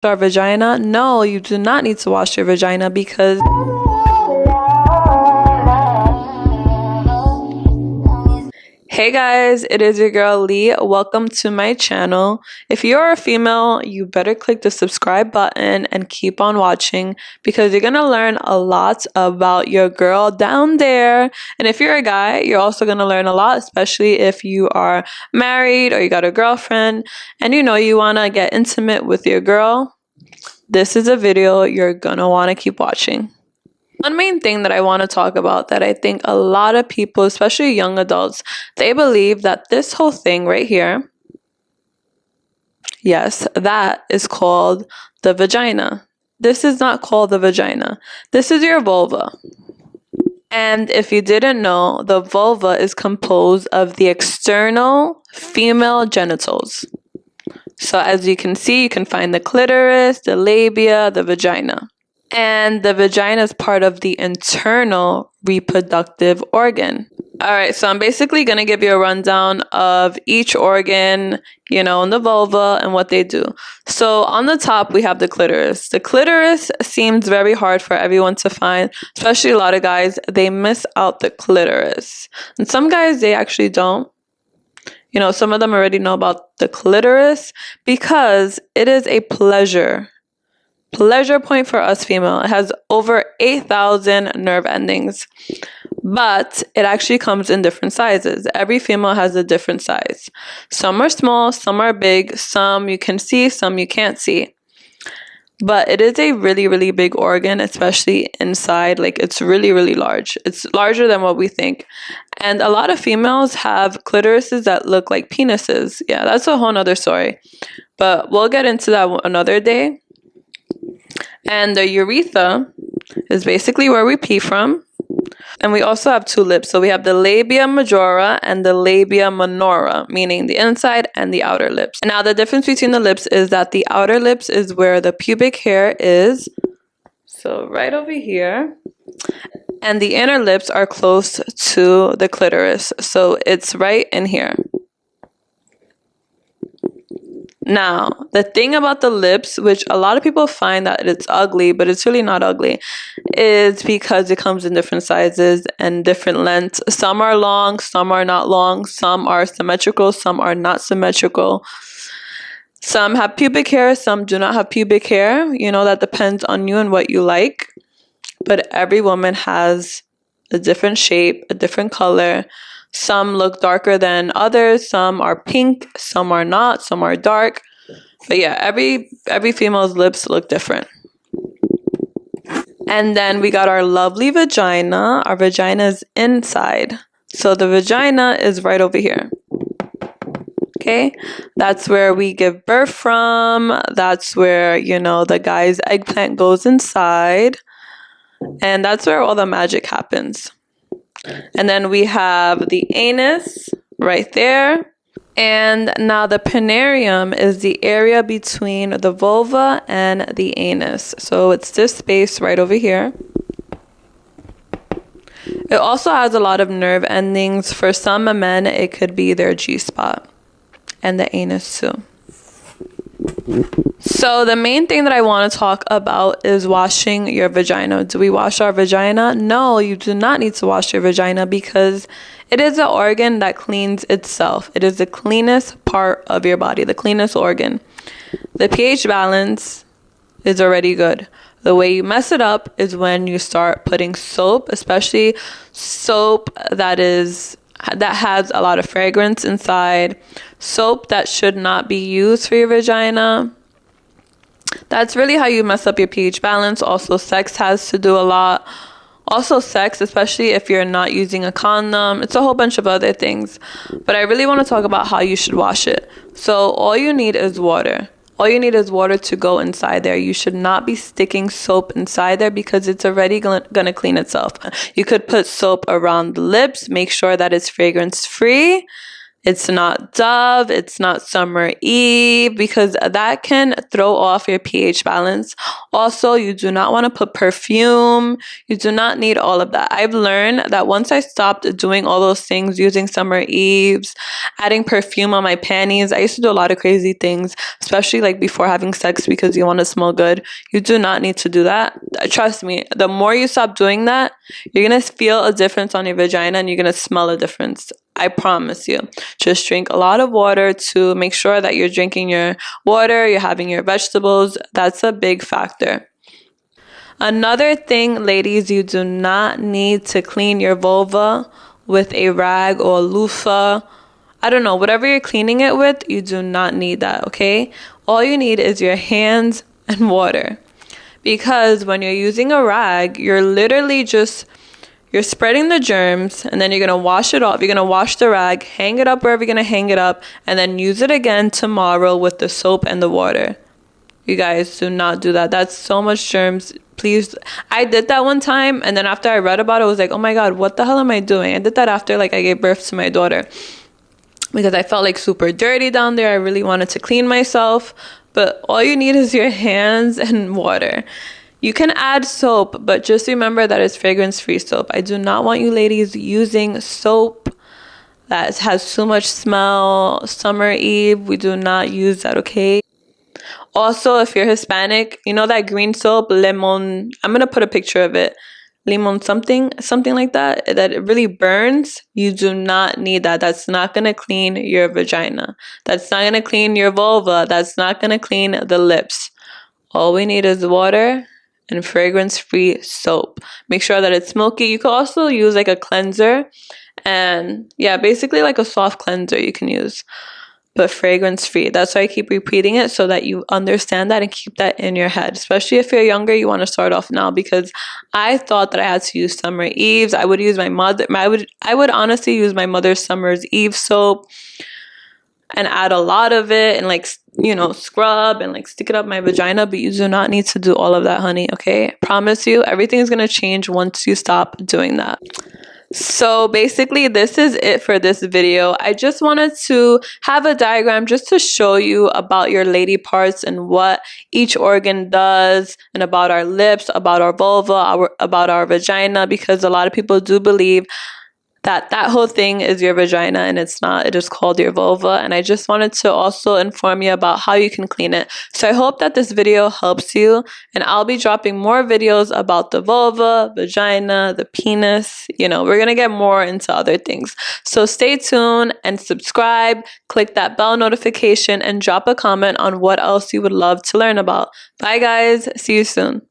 our vagina? No, you do not need to wash your vagina because hey guys, it is your girl Lee. Welcome to my channel. If you're a female, you better click the subscribe button and keep on watching because you're gonna learn a lot about your girl down there. And if you're a guy, you're also gonna learn a lot, especially if you are married or you got a girlfriend and you wanna get intimate with your girl. This is a video you're gonna wanna keep watching. One main thing that I want to talk about that I think a lot of people, especially young adults, they believe that this whole thing right here, yes, that is called the vagina. This is not called the vagina. This is your vulva. And if you didn't know, the vulva is composed of the external female genitals. So as you can see, you can find the clitoris, the labia, the vagina. And the vagina is part of the internal reproductive organ. All right, so I'm basically going to give you a rundown of each organ, in the vulva and what they do. So on the top, we have the clitoris. The clitoris seems very hard for everyone to find, especially a lot of guys. They miss out the clitoris. And some guys, they actually don't. Some of them already know about the clitoris because it is a pleasure point for us female. It has over 8,000 nerve endings, but it actually comes in different sizes. Every female has a different size. Some are small, some are big, some you can see, some you can't see. But it is a really, really big organ, especially inside. Like, it's really, really large. It's larger than what we think. And a lot of females have clitorises that look like penises. Yeah, that's a whole nother story. But we'll get into that another day. And the urethra is basically where we pee from. And we also have two lips. So we have the labia majora and the labia minora, meaning the inside and the outer lips. And now the difference between the lips is that the outer lips is where the pubic hair is. So right over here. And the inner lips are close to the clitoris. So it's right in here. Now, the thing about the lips, which a lot of people find that it's ugly, but it's really not ugly, is because it comes in different sizes and different lengths. Some are long, some are not long, some are symmetrical, some are not symmetrical. Some have pubic hair, some do not have pubic hair. That depends on you and what you like. But every woman has a different shape, a different color. Some look darker than others. Some are pink. Some are not. Some are dark. But yeah, every female's lips look different. And then we got our lovely vagina. Our vagina is inside. So the vagina is right over here. Okay? That's where we give birth from. That's where, the guy's eggplant goes inside. And that's where all the magic happens. And then we have the anus right there. And now the perineum is the area between the vulva and the anus. So it's this space right over here. It also has a lot of nerve endings. For some men, it could be their G-spot and the anus too. So the main thing that I want to talk about is washing your vagina. Do we wash our vagina? No, you do not need to wash your vagina because it is an organ that cleans itself. It is the cleanest part of your body, the cleanest organ. The pH balance is already good. The way you mess it up is when you start putting soap, especially soap that has a lot of fragrance inside, soap that should not be used for your vagina. That's really how you mess up your pH balance. Also, sex has to do a lot. Also, sex, especially if you're not using a condom. It's a whole bunch of other things. But I really want to talk about how you should wash it. So all you need is water. All you need is water to go inside there. You should not be sticking soap inside there because it's already going to clean itself. You could put soap around the lips. Make sure that it's fragrance free. It's not Dove, it's not Summer Eve, because that can throw off your pH balance. Also, you do not want to put perfume. You do not need all of that. I've learned that once I stopped doing all those things, using Summer Eves, adding perfume on my panties, I used to do a lot of crazy things, especially like before having sex because you want to smell good. You do not need to do that. Trust me, the more you stop doing that, you're going to feel a difference on your vagina and you're going to smell a difference. I promise you. Just drink a lot of water to make sure that you're drinking your water, you're having your vegetables. That's a big factor. Another thing, ladies, you do not need to clean your vulva with a rag or a loofah. I don't know, whatever you're cleaning it with, you do not need that, okay? All you need is your hands and water. Because when you're using a rag, you're literally just you're spreading the germs and then you're going to wash it off. You're going to wash the rag, hang it up wherever you're going to hang it up, and then use it again tomorrow with the soap and the water. You guys do not do that. That's so much germs. Please. I did that one time, and then after I read about it, I was like, oh my God, what the hell am I doing? I did that after like I gave birth to my daughter because I felt like super dirty down there. I really wanted to clean myself, but all you need is your hands and water. You can add soap, but just remember that it's fragrance-free soap. I do not want you ladies using soap that has too much smell. Summer Eve, we do not use that, okay? Also, if you're Hispanic, you know that green soap, lemon, I'm going to put a picture of it. Limon something like that it really burns. You do not need that. That's not going to clean your vagina. That's not going to clean your vulva. That's not going to clean the lips. All we need is water and fragrance-free soap. Make sure that it's milky. You can also use like a cleanser, and yeah, basically like a soft cleanser you can use, but fragrance-free. That's why I keep repeating it, so that you understand that and keep that in your head. Especially if you're younger, you want to start off now, because I thought that I had to use Summer Eves. I would use I would honestly use my mother's Summer's Eve soap and add a lot of it and like, you know, scrub and like stick it up my vagina, but you do not need to do all of that, honey, okay? Promise you, everything is going to change once you stop doing that. So basically, this is it for this video. I just wanted to have a diagram just to show you about your lady parts and what each organ does, and about our lips, about our vulva, about our vagina, because a lot of people do believe that whole thing is your vagina, and it's not. It is called your vulva, and I just wanted to also inform you about how you can clean it. So I hope that this video helps you, and I'll be dropping more videos about the vulva, vagina, the penis. You know, we're gonna get more into other things. So stay tuned and subscribe, click that bell notification, and drop a comment on what else you would love to learn about. Bye guys, see you soon.